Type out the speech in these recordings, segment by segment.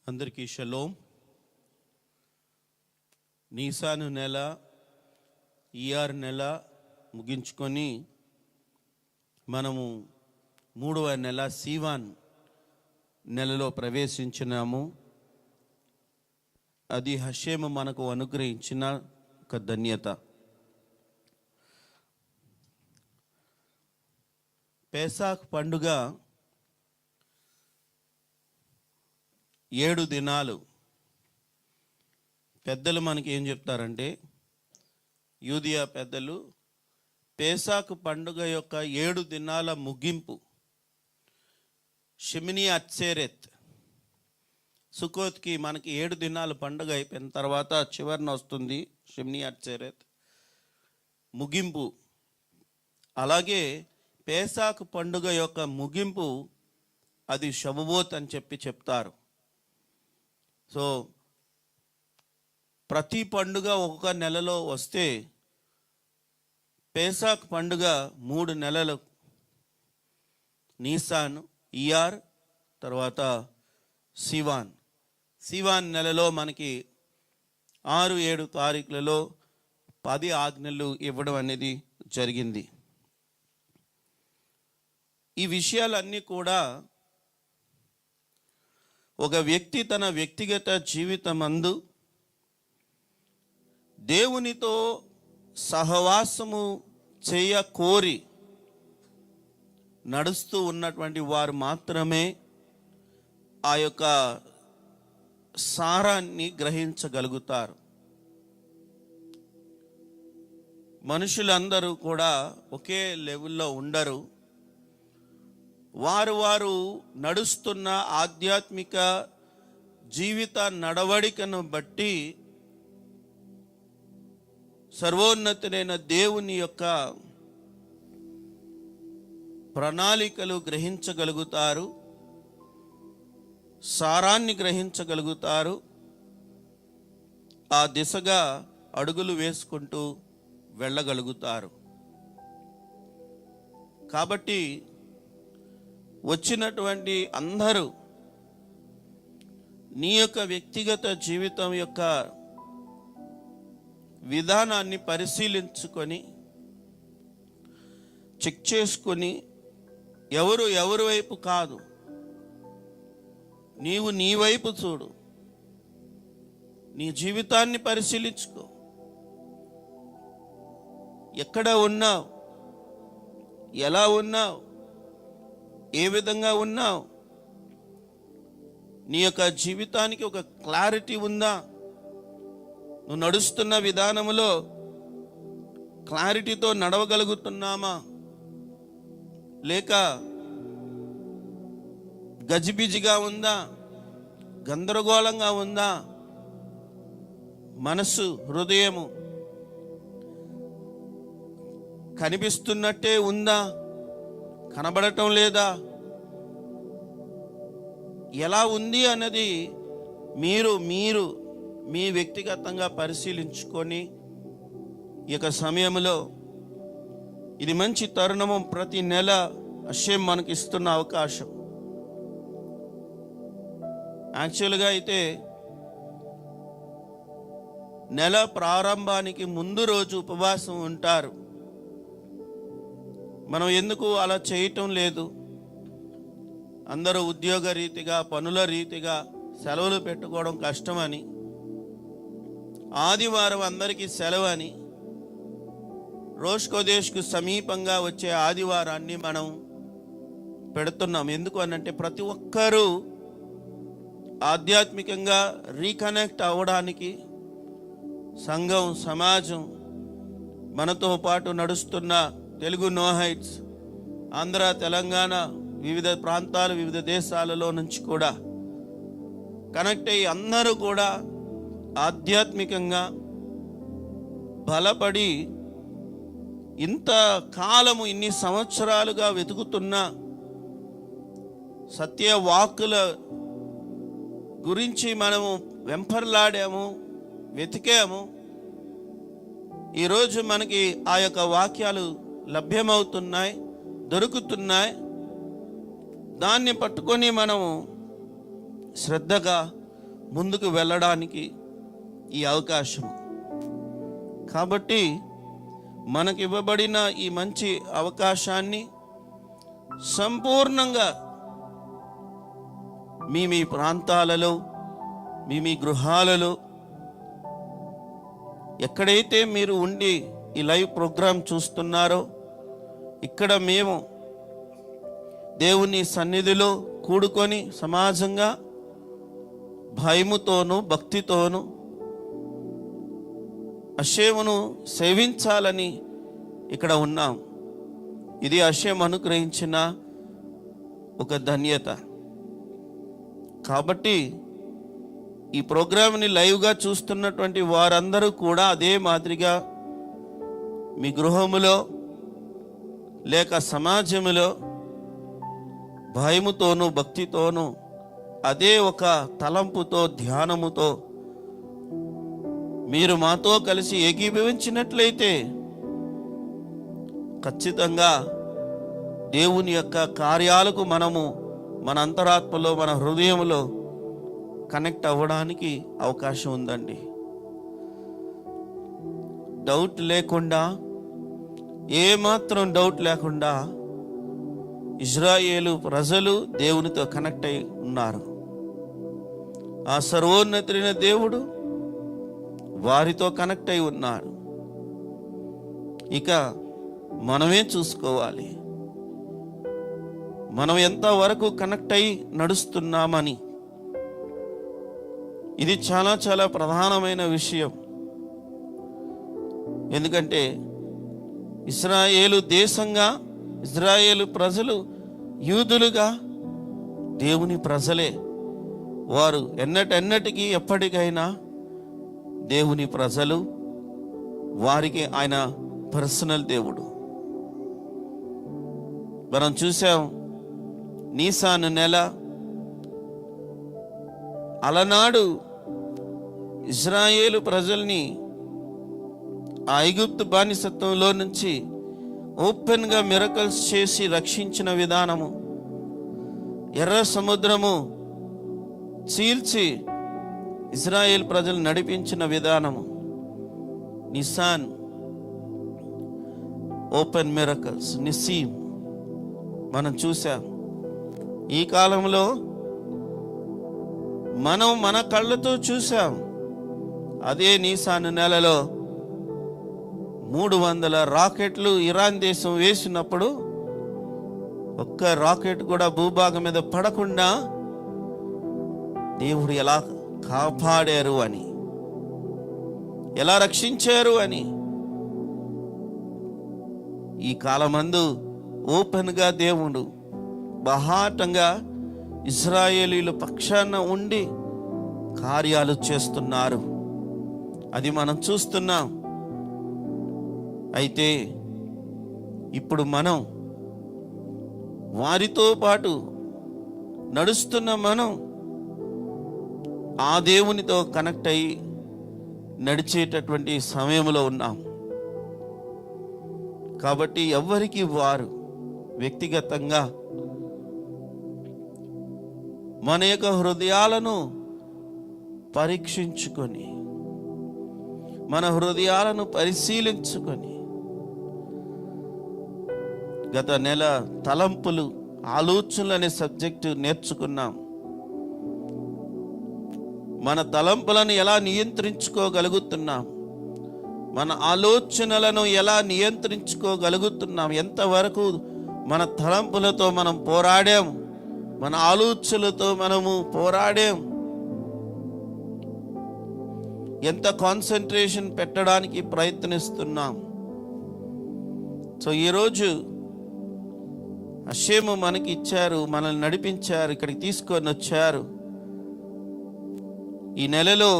అందరికీ షలోం. నీసాను నెల, ఈఆర్ నెల ముగించుకొని మనము 3వ నెల సీవాన్ నెలలో ప్రవేశించినాము. అది హషేము మనకు అనుగ్రహించిన ఒక ధన్యత. పేసాక్ పండుగ 7 దినాలు. పెద్దలు మనకి ఏం చెప్తారంటే, యూదియా పెద్దలు పేసాకు పండుగ యొక్క 7 దినాల ముగింపు షిమినీ అత్సేరెత్. సుకోత్కి మనకి 7 దినాల పండుగ అయిపోయిన తర్వాత చివరిన వస్తుంది షిమినీ అత్సేరెత్ ముగింపు. అలాగే పేసాకు పండుగ యొక్క ముగింపు అది షవువోత్ అని చెప్తారు. సో ప్రతి పండుగ ఒక్కొక్క నెలలో వస్తే పేసాక్ పండుగ 3 నెలలు, నీసాన్, ఈఆర్, తర్వాత సీవాన్ నెలలో మనకి 6-7 తారీఖులలో 10 ఆజ్ఞలు ఇవ్వడం అనేది జరిగింది. ఈ విషయాలన్నీ కూడా ఒక వ్యక్తి తన వ్యక్తిగత జీవితమందు దేవునితో సహవాసము కోరి నడుస్తూ ఉన్నటువంటి వారు మాత్రమే ఆ యొక్క సారాన్ని గ్రహించగలుగుతారు. మనుషులందరూ కూడా ఒకే లెవెల్లో ఉండరు. వారు నడుస్తున్న ఆధ్యాత్మిక జీవిత నడవడికను బట్టి సర్వోన్నతుడైన దేవుని యొక్క ప్రణాళికలు గ్రహించగలుగుతారు, సారాన్ని గ్రహించగలుగుతారు, ఆ దిశగా అడుగులు వేసుకుంటూ వెళ్ళగలుగుతారు. కాబట్టి వచ్చినటువంటి అందరూ నీ యొక్క వ్యక్తిగత జీవితం యొక్క విధానాన్ని పరిశీలించుకొని చెక్ చేసుకొని, ఎవరు వైపు కాదు, నీవు నీ వైపు చూడు, నీ జీవితాన్ని పరిశీలించుకో. ఎక్కడ ఉన్నావు, ఎలా ఉన్నావు, ఏ విధంగా ఉన్నావు, నీ యొక్క జీవితానికి ఒక క్లారిటీ ఉందా? నువ్వు నడుస్తున్న విధానంలో క్లారిటీతో నడవగలుగుతున్నామా, లేక గజిబిజిగా ఉందా, గందరగోళంగా ఉందా? మనస్సు, హృదయము కనిపిస్తున్నట్టే ఉందా, కనబడటం లేదా, ఎలా ఉంది అన్నది మీరు మీ వ్యక్తిగతంగా పరిశీలించుకొని, ఈ యొక్క సమయంలో ఇది మంచి తరుణము. ప్రతి నెల హషేం మనకి ఇస్తున్న అవకాశం. యాక్చువల్గా అయితే నెల ప్రారంభానికి ముందు రోజు ఉపవాసం ఉంటారు. మనం ఎందుకు అలా చేయటం లేదు? అందరూ ఉద్యోగ రీతిగా, పనుల రీతిగా సెలవులు పెట్టుకోవడం కష్టమని, ఆదివారం అందరికీ సెలవు అని, రోష్ కోదేశ్కు సమీపంగా వచ్చే ఆదివారాన్ని మనం పెడుతున్నాం. ఎందుకు అనంటే ప్రతి ఒక్కరూ ఆధ్యాత్మికంగా రీకనెక్ట్ అవ్వడానికి, సంఘం, సమాజం, మనతో పాటు నడుస్తున్న తెలుగు నోహైట్స్, ఆంధ్ర, తెలంగాణ, వివిధ ప్రాంతాలు, వివిధ దేశాలలో నుంచి కూడా కనెక్ట్ అయ్యి అందరూ కూడా ఆధ్యాత్మికంగా బలపడి, ఇంత కాలము, ఇన్ని సంవత్సరాలుగా వెతుకుతున్న సత్యవాక్కుల గురించి మనము వెంపర్లాడాము, వెతికాము. ఈరోజు మనకి ఆ యొక్క వాక్యాలు లభ్యమవుతున్నాయి, దొరుకుతున్నాయి. దాన్ని పట్టుకొని మనము శ్రద్ధగా ముందుకు వెళ్ళడానికి ఈ అవకాశం. కాబట్టి మనకి ఇవ్వబడిన ఈ మంచి అవకాశాన్ని సంపూర్ణంగా మీ ప్రాంతాలలో, మీ గృహాలలో, ఎక్కడైతే మీరు ఉండి ఈ లైవ్ ప్రోగ్రాం చూస్తున్నారో, ఇక్కడ మేము దేవుని సన్నిధిలో కూడుకొని సమాజంగా భయముతోనూ భక్తితోనూ హషేమును సేవించాలని ఇక్కడ ఉన్నాం. ఇది హషేము అనుగ్రహించిన ఒక ధన్యత. కాబట్టి ఈ ప్రోగ్రామ్ని లైవ్గా చూస్తున్నటువంటి వారందరూ కూడా అదే మాదిరిగా మీ గృహములో లేక సమాజములో భయముతోనూ భక్తితోనూ అదే ఒక తలంపుతో ధ్యానముతో మీరు మాతో కలిసి ఏకీభవించినట్లయితే ఖచ్చితంగా దేవుని యొక్క కార్యాలకు మనము మన అంతరాత్మలో, మన హృదయంలో కనెక్ట్ అవ్వడానికి అవకాశం ఉందండి. డౌట్ లేకుండా, ఏమాత్రం డౌట్ లేకుండా ఇజ్రాయేలు ప్రజలు దేవునితో కనెక్ట్ అయి ఉన్నారు. ఆ సర్వోన్నతుడైన దేవుడు వారితో కనెక్ట్ అయి ఉన్నారు. ఇక మనమే చూసుకోవాలి, మనం ఎంతవరకు కనెక్ట్ అయి నడుస్తున్నామని. ఇది చాలా చాలా ప్రధానమైన విషయం. ఎందుకంటే ఇశ్రాయేలు దేశంగా, ఇజ్రాయేలు ప్రజలు యూదులుగా దేవుని ప్రజలే. వారు ఎన్నటికీ ఎప్పటికైనా దేవుని ప్రజలు. వారికి ఆయన పర్సనల్ దేవుడు. మనం చూసాం నీసాను నెల, అలనాడు ఇజ్రాయేలు ప్రజల్ని ఆ ఐగుప్తు బానిసత్వంలో నుంచి ఓపెన్గా మిరకల్స్ చేసి రక్షించిన విధానము, ఎర్ర సముద్రము చీల్చి ఇజ్రాయేల్ ప్రజలు నడిపించిన విధానము, నిసాన్ ఓపెన్ మిరకల్స్, నిసీమ్ మనం చూసాం. ఈ కాలంలో మనం మన కళ్ళతో చూసాం. అదే నీసాను నెలలో 300 రాకెట్లు ఇరాన్ దేశం వేసినప్పుడు ఒక్క రాకెట్ కూడా భూభాగం మీద పడకుండా దేవుడు ఎలా కాపాడారు అని, ఎలా రక్షించారు అని. ఈ కాలమందు ఓపెన్గా దేవుడు బహాటంగా ఇశ్రాయేలీల పక్షాన ఉండి కార్యాలు చేస్తున్నారు. అది మనం చూస్తున్నాం. అయితే ఇప్పుడు మనం వారితో పాటు నడుస్తున్న మనం ఆ దేవునితో కనెక్ట్ అయ్యి నడిచేటటువంటి సమయంలో ఉన్నాం. కాబట్టి ఎవరికి వారు వ్యక్తిగతంగా మన యొక్క హృదయాలను పరీక్షించుకొని, మన హృదయాలను పరిశీలించుకొని, గత నెల తలంపులు, ఆలోచనలు అనే సబ్జెక్టు నేర్చుకున్నాం. మన తలంపులను ఎలా నియంత్రించుకోగలుగుతున్నాం, మన ఆలోచనలను ఎలా నియంత్రించుకోగలుగుతున్నాం, ఎంతవరకు మన తలంపులతో మనం పోరాడాం, మన ఆలోచనలతో మనము పోరాడాం, ఎంత కాన్సన్ట్రేషన్ పెట్టడానికి ప్రయత్నిస్తున్నాం. సో ఈరోజు హషేము మనకి ఇచ్చారు, మనల్ని నడిపించారు, ఇక్కడికి తీసుకొని వచ్చారు. ఈ నెలలో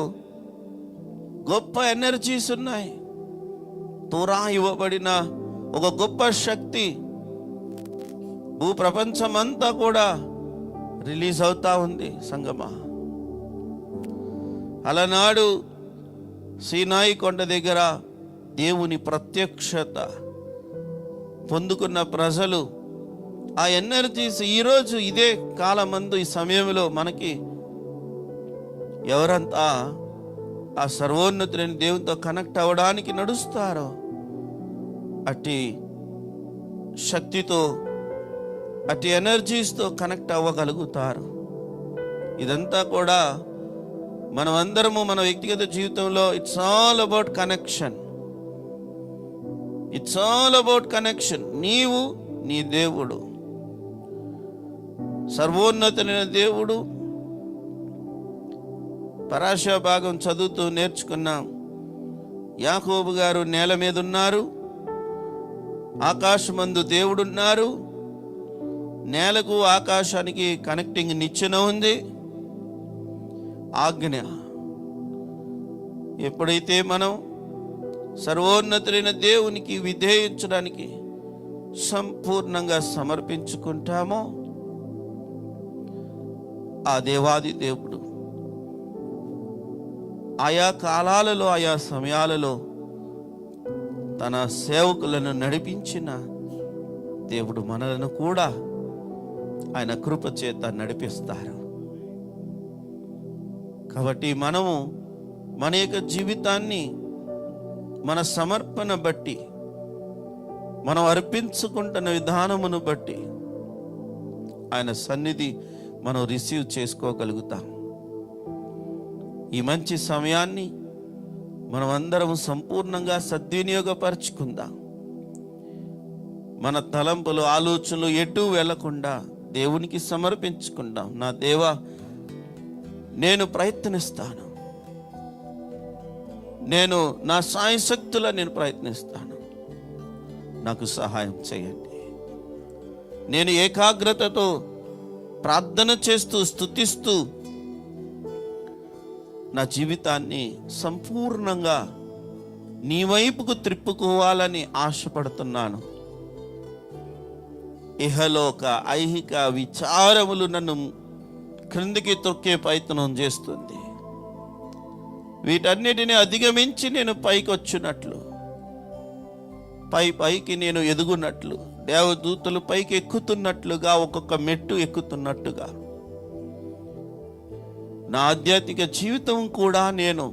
గొప్ప ఎనర్జీస్ ఉన్నాయి. తోరా ఇవ్వబడిన ఒక గొప్ప శక్తి భూప్రపంచమంతా కూడా రిలీజ్ అవుతా ఉంది సంగమా. అలనాడు సీనాయి కొండ దగ్గర దేవుని ప్రత్యక్షత పొందుకున్న ప్రజలు, ఆ ఎనర్జీస్ ఈరోజు ఇదే కాలమందు, ఈ సమయంలో మనకి ఎవరంతా ఆ సర్వోన్నతులైన దేవునితో కనెక్ట్ అవ్వడానికి నడుస్తారో అట్టి శక్తితో, అట్టి ఎనర్జీస్తో కనెక్ట్ అవ్వగలుగుతారు. ఇదంతా కూడా మనమందరము మన వ్యక్తిగత జీవితంలో it's all about connection. It's all about connection. నీవు, నీ దేవుడు, సర్వోన్నతులైన దేవుడు. పరాశా భాగం చదువుతూ నేర్చుకున్నాం. యాకోబు గారు నేల మీద ఉన్నారు, ఆకాశమందు దేవుడున్నారు. నేలకు ఆకాశానికి కనెక్టింగ్ నిచ్చెన ఉంది, ఆజ్ఞ. ఎప్పుడైతే మనం సర్వోన్నతులైన దేవునికి విధేయించడానికి సంపూర్ణంగా సమర్పించుకుంటామో, ఆ దేవాది దేవుడు ఆయా కాలాలలో, ఆయా సమయాలలో తన సేవకులను నడిపించిన దేవుడు మనలను కూడా ఆయన కృప చేత నడిపిస్తారు. కాబట్టి మనము మన యొక్క జీవితాన్ని మన సమర్పణ బట్టి, మనం అర్పించుకుంటున్న విధానమును బట్టి ఆయన సన్నిధి మనం రిసీవ్ చేసుకోగలుగుతాం. ఈ మంచి సమయాన్ని మనం అందరం సంపూర్ణంగా సద్వినియోగపరచుకుందాం. మన తలంపులు, ఆలోచనలు ఎటు వెళ్లకుండా దేవునికి సమర్పించుకుందాం. నా దేవా, నేను ప్రయత్నిస్తాను, నేను నా సాయశక్తులా నేను ప్రయత్నిస్తాను, నాకు సహాయం చేయండి. నేను ఏకాగ్రతతో ప్రార్థన చేస్తూ, స్తుతిస్తూ నా జీవితాన్ని సంపూర్ణంగా నీ వైపుకు త్రిప్పుకోవాలని ఆశపడుతున్నాను. ఇహలోక ఐహిక విచారములు నన్ను క్రిందికి తొక్కే ప్రయత్నం చేస్తుంది. వీటన్నిటిని అధిగమించి నేను పైకి వచ్చినట్లు, పైకి నేను ఎదుగునట్లు, దేవదూతలు పైకి ఎక్కుతున్నట్లుగా, ఒక్కొక్క మెట్టు ఎక్కుతున్నట్టుగా నా ఆధ్యాత్మిక జీవితం కూడా నేను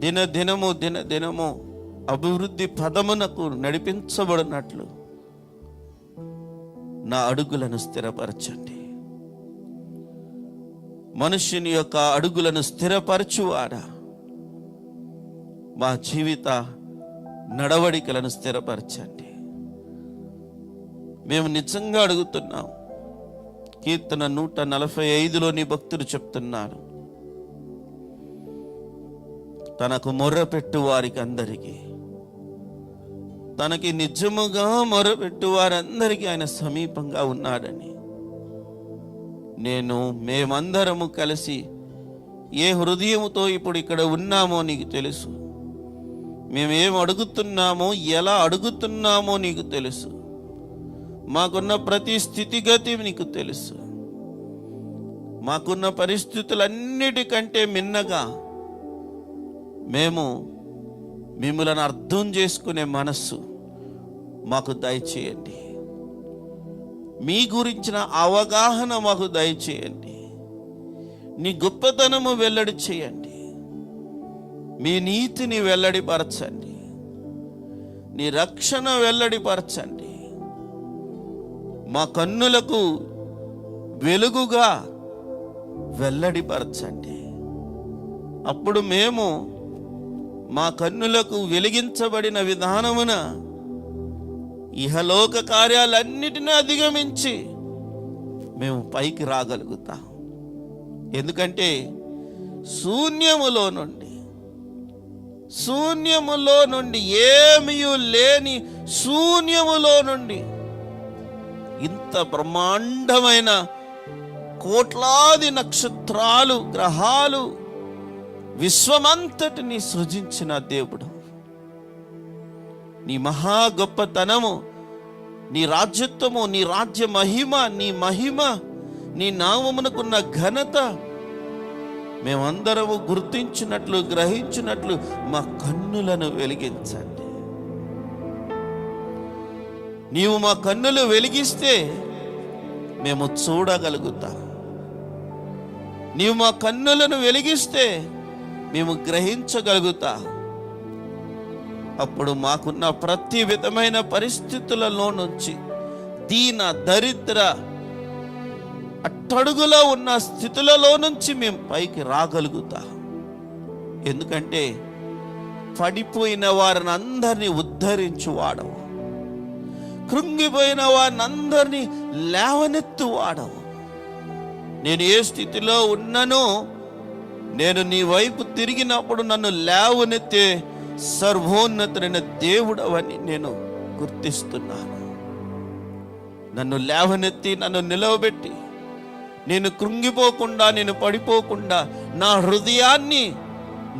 దినదినము అభివృద్ధి పదమునకు నడిపించబడినట్లు నా అడుగులను స్థిరపరచండి. మనుష్యుని యొక్క అడుగులను స్థిరపరచువాడా, మా జీవిత నడవడికలను స్థిరపరచండి. మేము నిజంగా అడుగుతున్నాం. కీర్తన 145లోని భక్తుడు చెప్తున్నారు, తనకు మొర్రపెట్టు వారికి అందరికీ, తనకి నిజముగా మొర్రపెట్టు వారందరికీ ఆయన సమీపంగా ఉన్నాడని. మేమందరము కలిసి ఏ హృదయముతో ఇప్పుడు ఇక్కడ ఉన్నామో నీకు తెలుసు. మేమేం అడుగుతున్నామో, ఎలా అడుగుతున్నామో నీకు తెలుసు. మాకున్న ప్రతి స్థితిగతి నీకు తెలుసు. మాకున్న పరిస్థితులన్నిటికంటే మిన్నగా మేము మిమ్మల్ని అర్థం చేసుకునే మనస్సు మాకు దయచేయండి. మీ గురించిన అవగాహన మాకు దయచేయండి. నీ గొప్పతనము వెల్లడి చేయండి. మీ నీతిని వెల్లడిపరచండి. నీ రక్షణ వెల్లడిపరచండి. మా కన్నులకు వెలుగుగా వెల్లడిపరచండి. అప్పుడు మేము మా కన్నులకు వెలిగించబడిన విధానమున ఇహలోక కార్యాలన్నిటినీ అధిగమించి మేము పైకి రాగలుగుతాం. ఎందుకంటే శూన్యములో నుండి ఏమీ లేని శూన్యములో నుండి ఇంత బ్రహ్మాండమైన కోట్లాది నక్షత్రాలు, గ్రహాలు, విశ్వమంతటిని సృజించిన దేవుడు, నీ మహా గొప్పతనము, నీ రాజ్యత్వము, నీ రాజ్య మహిమ, నీ మహిమ, నీ నామమునకున్న ఘనత మేమందరము గుర్తించినట్లు, గ్రహించినట్లు మా కన్నులను వెలిగించండి. నీవు మా కన్నులు వెలిగిస్తే మేము చూడగలుగుతాం. నీవు మా కన్నులను వెలిగిస్తే మేము గ్రహించగలుగుతా. అప్పుడు మాకున్న ప్రతి విధమైన పరిస్థితులలో నుంచి, దీన దరిద్ర అట్టడుగులో ఉన్న స్థితులలో నుంచి మేము పైకి రాగలుగుతా. ఎందుకంటే పడిపోయిన వారిని అందరినీ ఉద్ధరించువాడవు, కృంగిపోయిన వారిని అందరినీ లేవనెత్తువాడవు. నేను ఏ స్థితిలో ఉన్నానో, నేను నీ వైపు తిరిగినప్పుడు నన్ను లేవనెత్తే సర్వోన్నతుడైన దేవుడవని నేను గుర్తిస్తున్నాను. నన్ను లేవనెత్తి నన్ను నిలవబెట్టి, నేను కృంగిపోకుండా, నేను పడిపోకుండా నా హృదయాన్ని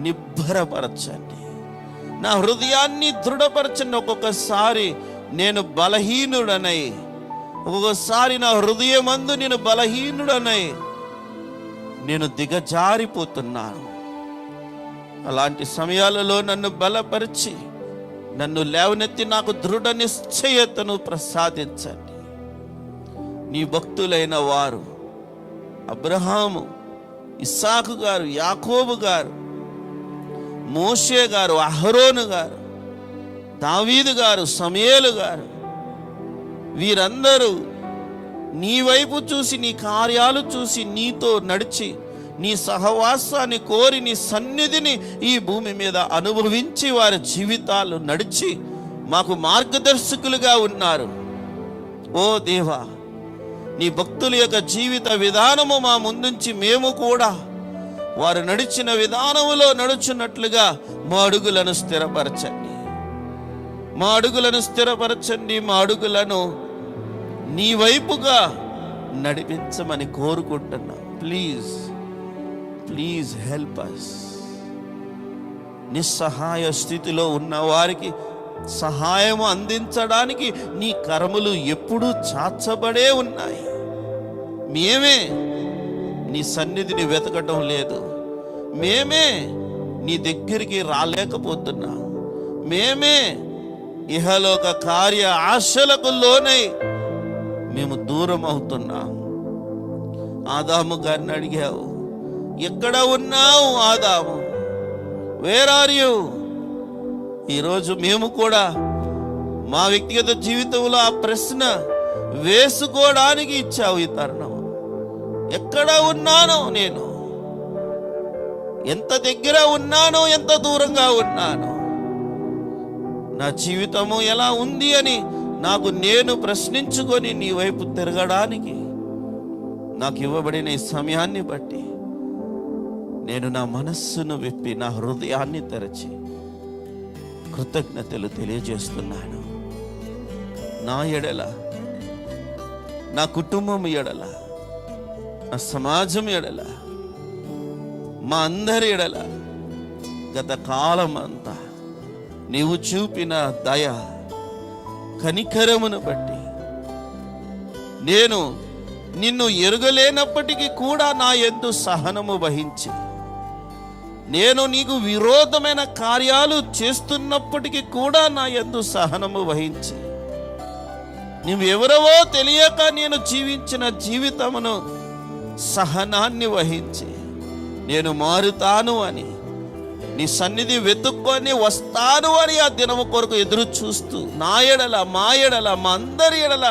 నిబ్బరపరచండి, నా హృదయాన్ని దృఢపరచండి. ఒక్కొక్కసారి నేను బలహీనుడనై, ఒక్కొక్కసారి నా హృదయమందు నేను బలహీనుడనై నేను దిగజారిపోతున్నాను. అలాంటి సమయాలలో నన్ను బలపరిచి, నన్ను లేవనెత్తి నాకు దృఢ నిశ్చయతను ప్రసాదించండి. నీ భక్తులైన వారు అబ్రహాము, ఇస్సాకు గారు, యాకోబు గారు, మోషే గారు, అహరోను గారు, దావీదు గారు, సమూయేలు గారు, వీరందరూ నీ వైపు చూసి, నీ కార్యాలు చూసి, నీతో నడిచి, నీ సహవాసాన్ని కోరి, నీ సన్నిధిని ఈ భూమి మీద అనుభవించి, వారి జీవితాలు నడిచి మాకు మార్గదర్శకులుగా ఉన్నారు. ఓ దేవా, నీ భక్తుల యొక్క జీవిత విధానము మా ముందుంచి మేము కూడా వారు నడిచిన విధానములో నడుచున్నట్లుగా మా అడుగులను స్థిరపరచండి, మా అడుగులను స్థిరపరచండి, మా అడుగులను నీ వైపుగా నడిపించమని కోరుకుంటున్నా. Please please help us. నిస్సహాయ స్థితిలో ఉన్న వారికి సహాయం అందించడానికి నీ కరములు ఎప్పుడూ చాచబడే ఉన్నాయి. మేమే నీ సన్నిధిని వెతకటం లేదు, మేమే నీ దగ్గరికి రాలేకపోతున్నాం, మేమే ఇహలోక కార్య ఆశలకు లోనై మేము దూరం అవుతున్నాం. ఆదాము గారిని అడిగావు, ఎక్కడ ఉన్నావు ఆదాము, వేర్ ఆర్ యు? ఈరోజు మేము కూడా మా వ్యక్తిగత జీవితంలో ఆ ప్రశ్న వేసుకోవడానికి ఇచ్చావు ఈ తరుణం. ఎక్కడ ఉన్నానో నేను, ఎంత దగ్గర ఉన్నానో, ఎంత దూరంగా ఉన్నానో, నా జీవితము ఎలా ఉంది అని నాకు నేను ప్రశ్నించుకొని నీ వైపు తిరగడానికి నాకు ఇవ్వబడిన ఈ సమయాన్ని బట్టి నేను నా మనస్సును విప్పి, నా హృదయాన్ని తెరచి కృతజ్ఞతలు తెలియజేస్తున్నాను. నా ఎడల, నా కుటుంబం ఎడల, నా సమాజం ఎడల, మా అందరి ఎడల గత కాలం అంతా నీవు చూపిన దయ, కనికరమును బట్టి నేను నిన్ను ఎరుగలేనప్పటికీ కూడా నా యందు సహనము వహించి, నేను నీకు విరోధమైన కార్యాలు చేస్తున్నప్పటికీ కూడా నా యందు సహనము వహించి, నువ్వెవరవో తెలియక నేను జీవించిన జీవితమును సహనాన్ని వహించి, నేను మారుతాను అని, నీ సన్నిధి వెతుక్కొని వస్తాను అని ఆ దినము కొరకు ఎదురు చూస్తూ నా ఎడల, మా ఎడల, మా అందరి ఎడల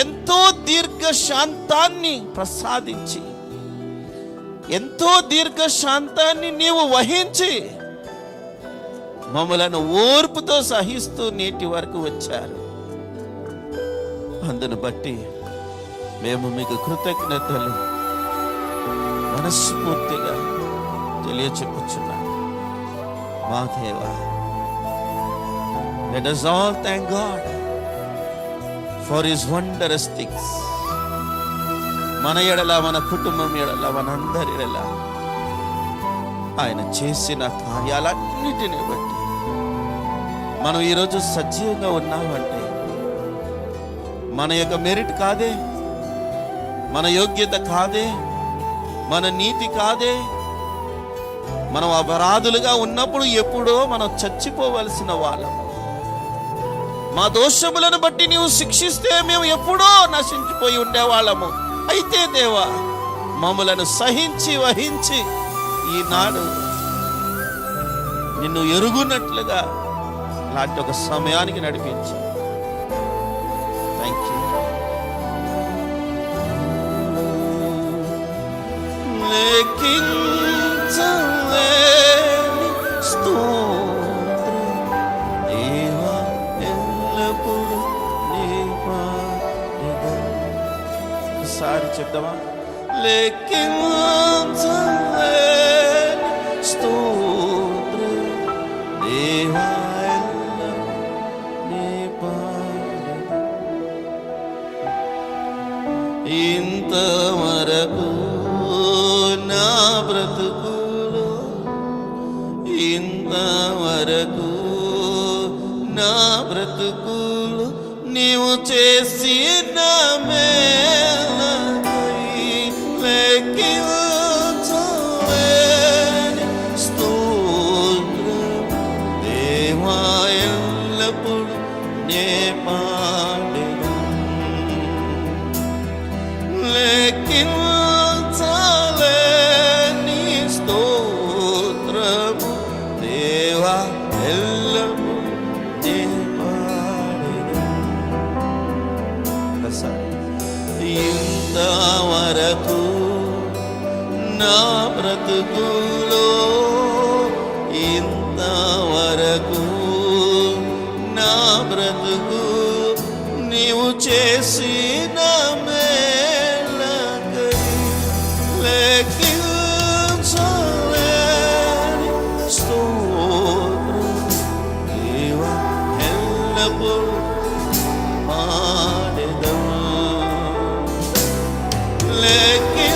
ఎంతో దీర్ఘ శాంతాన్ని ప్రసాదించి, ఎంతో దీర్ఘ శాంతాన్ని నీవు వహించి మమ్మలను ఓర్పుతో సహిస్తూ నేటి వరకు వచ్చారు. అందును బట్టి మేము మీకు కృతజ్ఞతలు మనస్ఫూర్తిగా తెలియచెప్పుచున్నాం. మా దేవా, let us all thank God for his wondrous things. మన ఎడల, మన కుటుంబం ఎడల, మనందరి ఎడల ఆయన చేసిన కార్యాలన్నిటిని బట్టి మనం ఈరోజు సజీవంగా ఉన్నామంటే మన యొక్క మెరిట్ కాదే, మన యోగ్యత కాదే, మన నీతి కాదే. మనం అపరాధులుగా ఉన్నప్పుడు ఎప్పుడో మనం చచ్చిపోవలసిన వాళ్ళం. మా దోషములను బట్టి నీవు శిక్షిస్తే మేము ఎప్పుడో నశించిపోయి ఉండేవాళ్ళము. అయితే దేవా, మమ్ములను సహించి వహించి ఈనాడు నిన్ను ఎరుగునట్లుగా లాంటి ఒక సమయానికి నడిపించు. Thank you. లెక్కించలేని స్తోత్రం దేవా, ఎల్లప్పుడూ నీ పాదం. ఒకసారి చెప్తామా? లెక్కించలేని స్తోత్రం దేవా, నీ పాదం. ఇంతవరకు నా బ్రతుకులో, ఇంతవరకు నా బ్రతుకులో నీవు చేసిన మేలకై లెక్కించలేని స్తోత్రం దేవా, ఎల్లప్పుడూ నే పాడెదను. లెక్కించలేని స్తోత్రము దేవా, ఎల్లప్పుడూ నే పాడెదను. ఇంతవరకు నా బ్రతుకులో, ఇంతవరకు నా బ్రతుకు నీవు చేసిన మేలకై లెక్కించలేని స్తోత్రం దేవా, ఎల్లప్పుడూ పాడెదను. లెక్కించలేని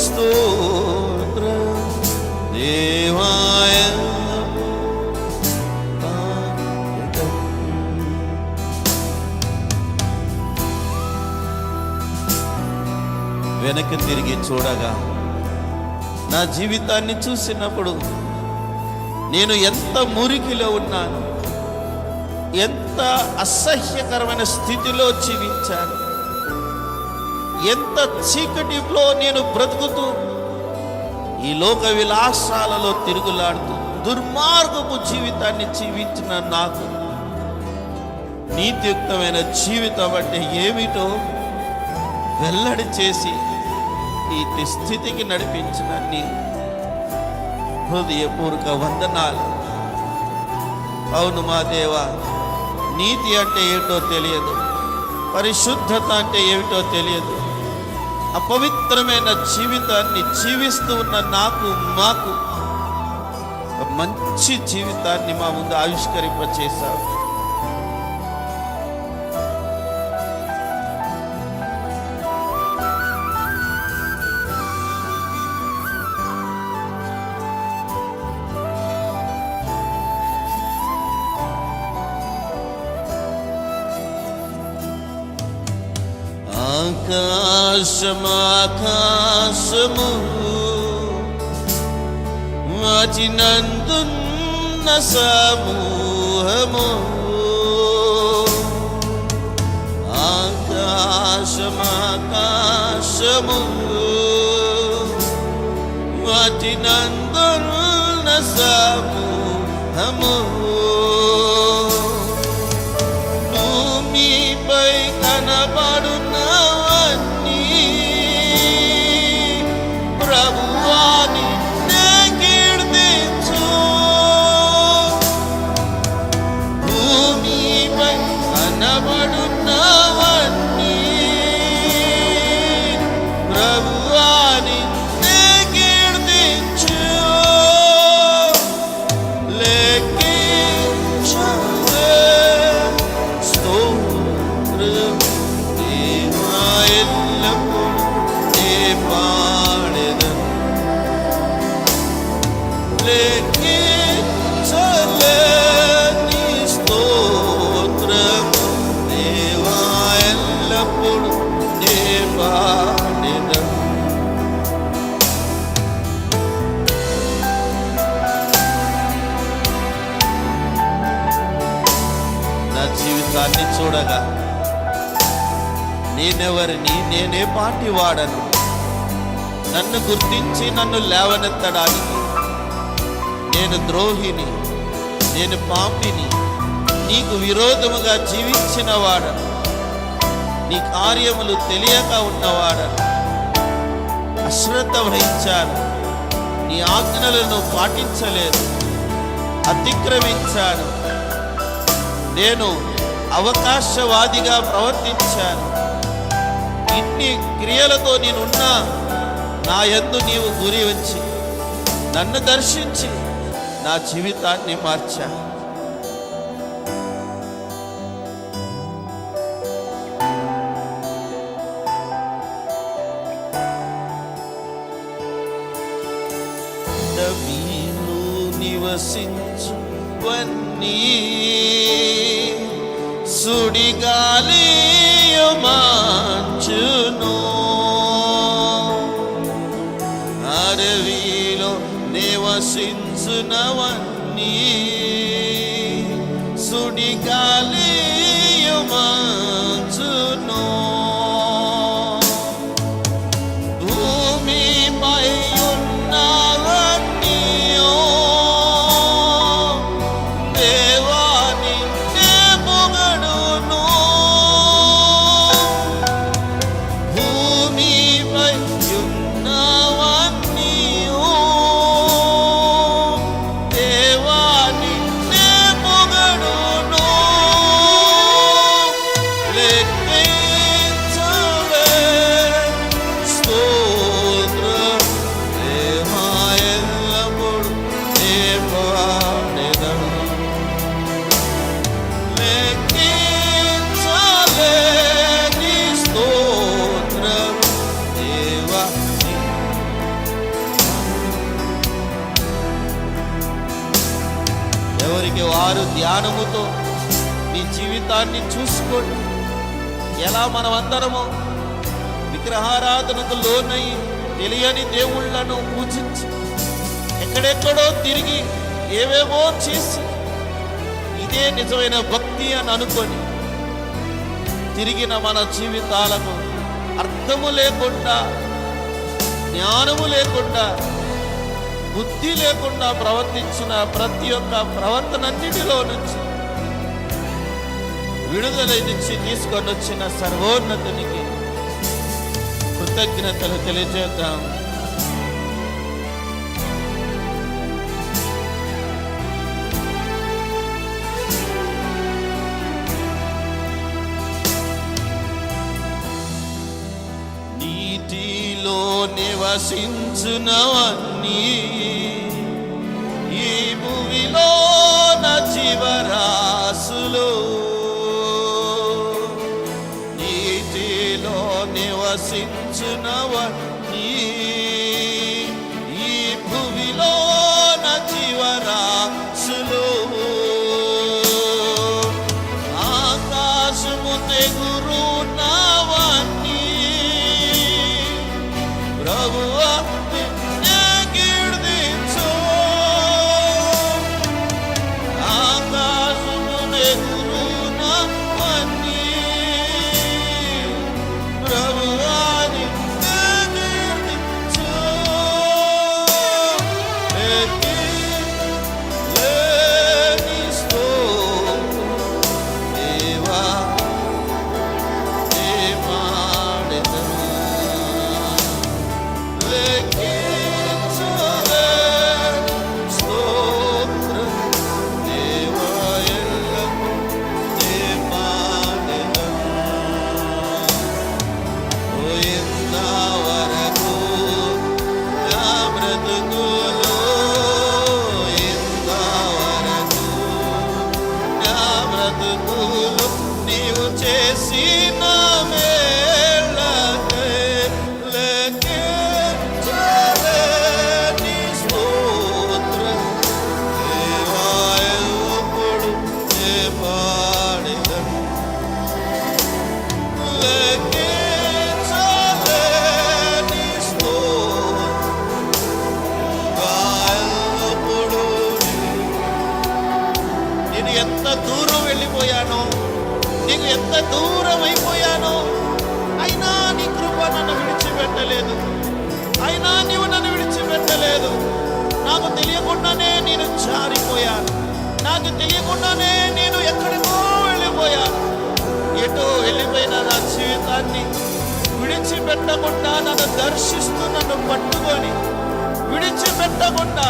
స్తోత్రం దేవా, ఎల్లప్పుడూ పాడెదను. వెనక్కి తిరిగి చూడగా నా జీవితాన్ని చూసినప్పుడు నేను ఎంత మురికిలో ఉన్నాను, ఎంత అసహ్యకరమైన స్థితిలో జీవించాను, ఎంత చీకటిలో నేను బ్రతుకుతూ ఈ లోక విలాసాలలో తిరుగులాడుతూ దుర్మార్గపు జీవితాన్ని జీవించిన నాకు నీతియుక్తమైన జీవితం అంటే ఏమిటో వెల్లడి చేసి ఈ స్థితికి నడిపించిన నీ హృదయపూర్వక వందనాలు. అవును మా దేవా, నీతి అంటే ఏమిటో తెలియదు, పరిశుద్ధత అంటే ఏమిటో తెలియదు. అపవిత్రమైన జీవితాన్ని జీవిస్తూ ఉన్న మాకు ఒక మంచి జీవితాన్ని మా ముందు ఆవిష్కరింపచేశావు. ఆకాశము వాటినందున్న సమూహము, ఆకాశము వాటినందున్న సమూహము, భూమిపై కనబడున్నవన్నీ ప్రభువాని కీర్తించు. భూమిపై కనబడున్నవన్నీ ప్రభువాని కీర్తించు. జీవితాన్ని చూడగా నేనెవరిని, నేనే పాటి వాడను. నన్ను గుర్తించి నన్ను లేవనెత్తడానికి నేను ద్రోహిని, నేను పాపిని, నీకు విరోధముగా జీవించిన వాడను, నీ కార్యములు తెలియక ఉన్నవాడను, అశ్రద్ధ వహించాను, నీ ఆజ్ఞలను పాటించలేదు, అతిక్రమించాను, నేను అవకాశవాదిగా ప్రవర్తించాను. ఇన్ని క్రియలతో నేనున్నా నా యందు నీవు గురి ఉంచి నన్ను దర్శించి నా జీవితాన్ని మార్చా. నీవు నివసించువన్నీ సుడిగాలియు మంచును, అడవిలో నివసించునవన్నీ సుడిగాలియు మంచును, భూమిపై ఉన్నవన్నీయు దేవాని పొగడును, భూమిపై ఉన్నవన్నీయు దేవాని పొగడును. లెక్కించలే స్తోత్రం దేవా, ఎల్లప్పుడూ నీ పాడెదను. లెక్కించలే నీ స్తోత్రం దేవా. ఎవరికి వారు ధ్యానముతో నీ జీవితాన్ని చూసుకోండి. ఎలా మనమందరము విగ్రహారాధనకు లోనై తెలియని దేవుళ్లను పూజించి ఎక్కడెక్కడో తిరిగి ఏవేవో చేసి ఇదే నిజమైన భక్తి అని అనుకొని తిరిగిన మన జీవితాలను అర్థము లేకుండా, జ్ఞానము లేకుండా, బుద్ధి లేకుండా ప్రవర్తించిన ప్రతి ఒక్క ప్రవర్తనన్నిటిలో నుంచి విడుదల నుంచి తీసుకొని వచ్చిన సర్వోన్నతునికి కృతజ్ఞతలు తెలియజేద్దాం. నీటిలో నివసించునవన్నీ ఈ భూమిలో నా జీవరాశులు, నీటిలో నివసించునవన్నీ ఈ భూమిలో నా జీవరాశులు, ఆకాశము తెగురునవన్నీ ప్రభువా నిన్నే కీర్తించు, ఆకాశము తెగురునవన్నీ ప్రభువా నిన్నే కీర్తించు. తెలియకుండానే నేను ఎక్కడికో వెళ్ళిపోయాను. ఎటో వెళ్ళిపోయిన నా జీవితాన్ని విడిచిపెట్టకుండా నన్ను దర్శిస్తూ నన్ను పట్టుకొని విడిచిపెట్టకుండా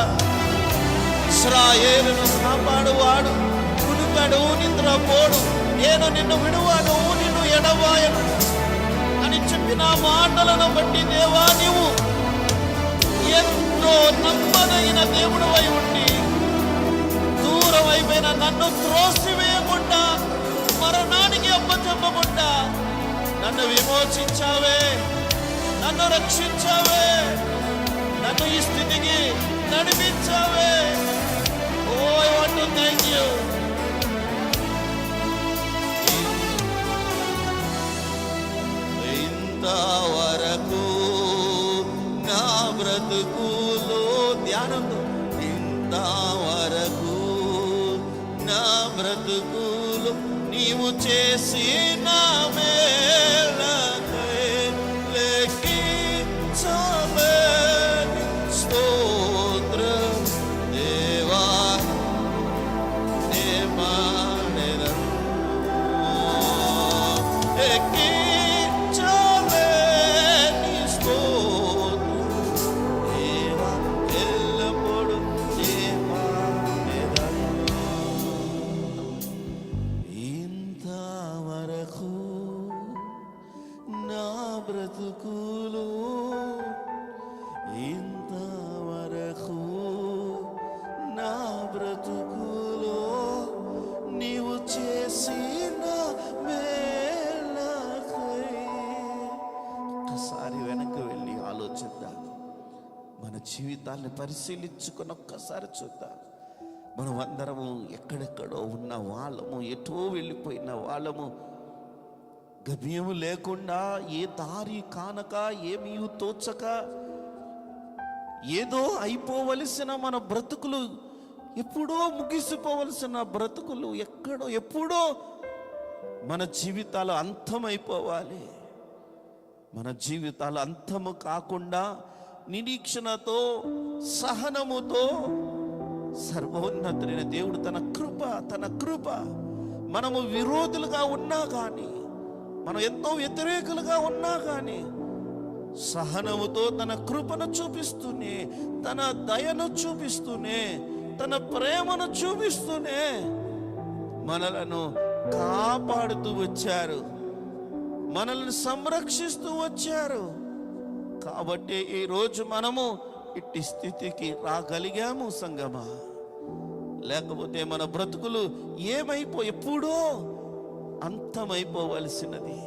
ఇశ్రాయేలును కాపాడువాడు, కునుకడు, నిద్రపోడు, నేను నిన్ను విడువను, నిన్ను ఎడబాయను అని చెప్పిన మాటలను బట్టి దేవా, నీవు ఎంతో నమ్మదగిన దేవుడు అయి ఉండి దూరం అయిపోయిన నన్ను త్రోసివేయకుండా, మరణానికి అప్పచెప్పకుండా నన్ను విమోచించావే, నన్ను రక్షించావే, నన్ను ఈ స్థితికి నడిపించావే. Oh I want to thank you. ఇంతవరకు నా బ్రతుకులో ధ్యానంతో, ఇంతవరకు నా బ్రతుకులో నీవు చేసిన మేలకై లెక్కించలేని స్తోత్రం దేవా, నే పాడెదను. లెక్కించలేని స్తోత్రం దేవా, ఎల్లప్పుడూ నే పాడెదను. ఇంతవరకు నా బ్రతుకులో, ఇంతవరకు నా బ్రతుకులో నీవు చేసిన మేలకై. ఒక్కసారి వెనక్కి వెళ్ళి ఆలోచిద్దాం. మన జీవితాన్ని పరిశీలించుకొని ఒక్కసారి చూద్దాం. మనం అందరము ఎక్కడెక్కడో ఉన్న వాళ్ళము, ఎటో వెళ్ళిపోయిన వాళ్ళము, గమ్యము లేకుండా, ఏ దారి కానక, ఏమీ తోచక, ఏదో అయిపోవలసిన మన బ్రతుకులు, ఎప్పుడో ముగిసిపోవలసిన బ్రతుకులు ఎక్కడో ఎప్పుడో మన జీవితాలు అంతమైపోవాలి. మన జీవితాలు అంతము కాకుండా నిరీక్షణతో, సహనముతో సర్వోన్నతుడైన దేవుడు తన కృప మనము విరోధులుగా ఉన్నా కానీ, మనం ఎంతో వ్యతిరేకులుగా ఉన్నా కానీ సహనముతో తన కృపను చూపిస్తూనే, తన దయను చూపిస్తూనే, తన ప్రేమను చూపిస్తూనే మనలను కాపాడుతూ వచ్చారు, మనల్ని సంరక్షిస్తూ వచ్చారు. కాబట్టి ఈరోజు మనము ఇట్టి స్థితికి రాగలిగాము సంగమా. లేకపోతే మన బ్రతుకులు ఎప్పుడో అంతమైపోవలసినది.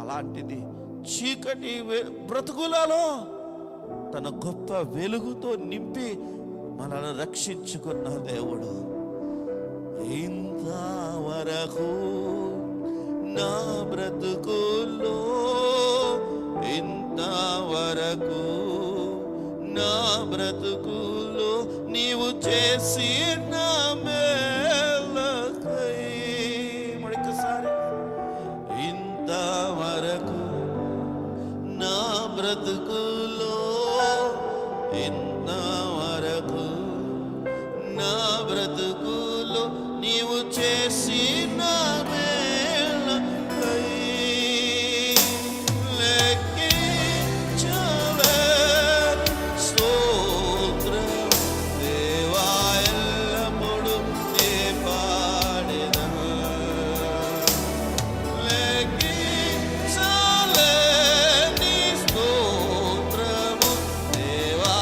అలాంటిది చీకటి బ్రతుకులలో తన గొప్ప వెలుగుతో నింపి మనల్ని రక్షించుకున్న దేవుడు. ఇంతవరకు నా బ్రతుకులో, ఇంతవరకు నా బ్రతుకులో నీవు చేసిన మేలకై. మరొకసారి, ఇంతవరకు నా బ్రతుకులో, ఇంతవరకు నా బ్రతుకులో నీవు చేసిన మేలకై లెక్కించలేని స్తోత్రం దేవా, ఎల్లప్పుడూ నే పాడెదను. లెక్కించలేని స్తోత్రము దేవా,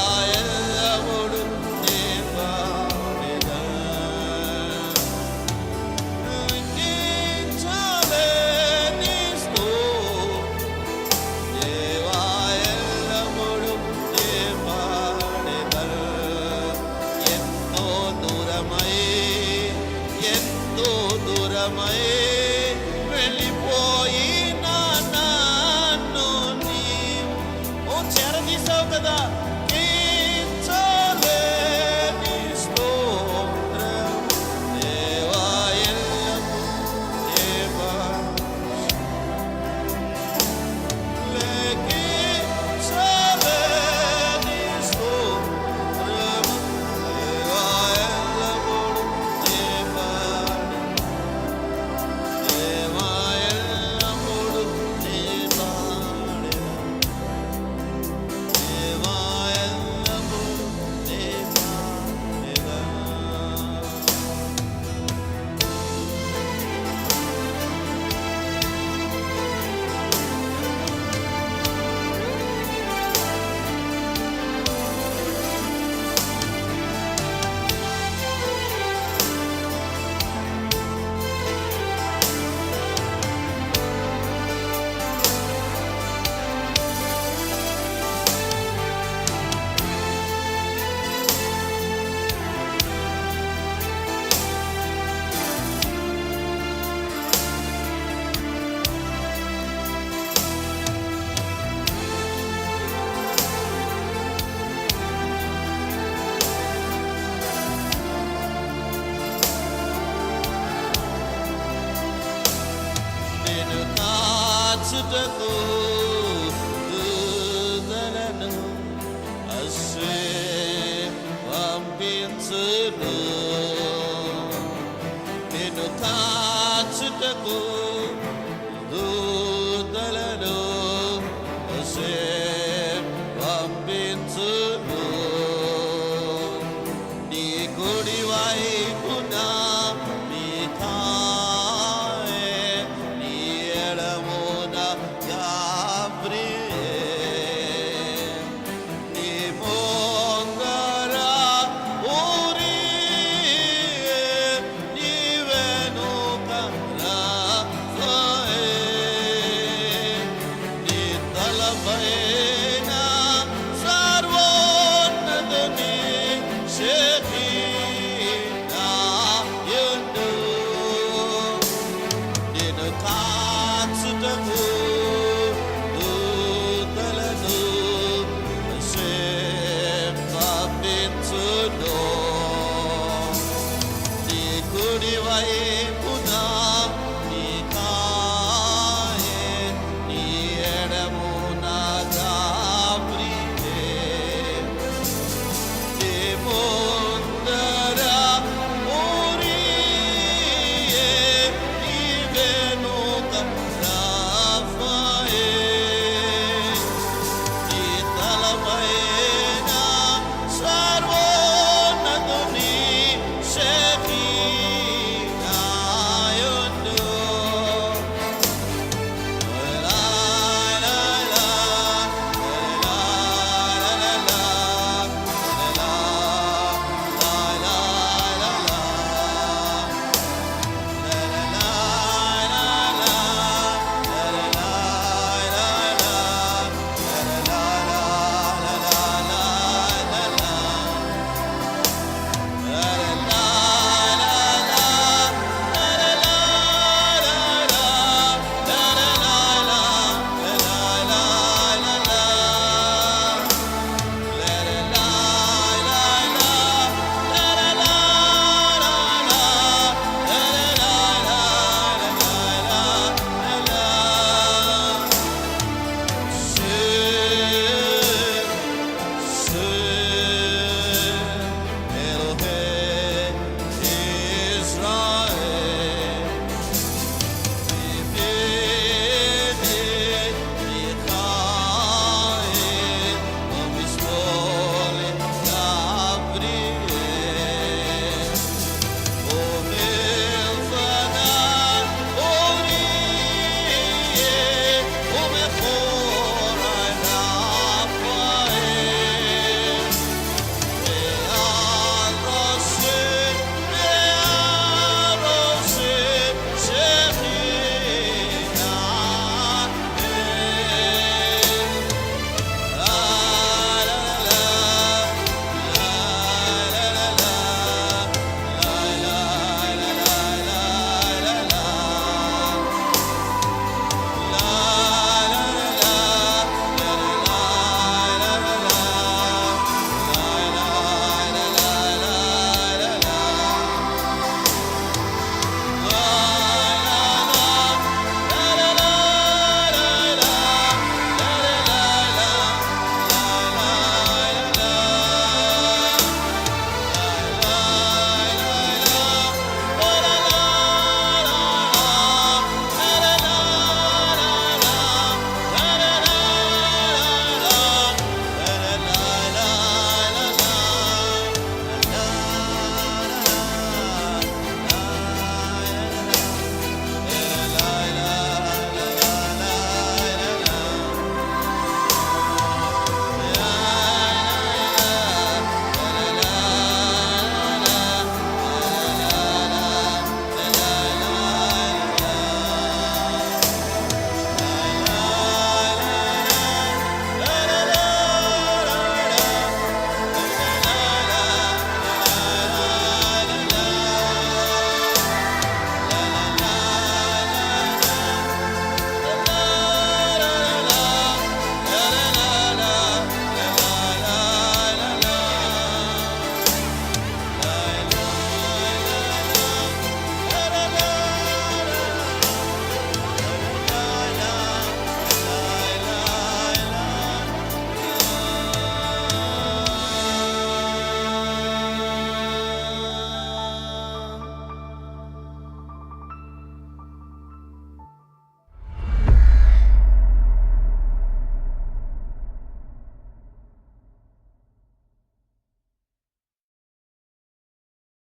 చేయుటకు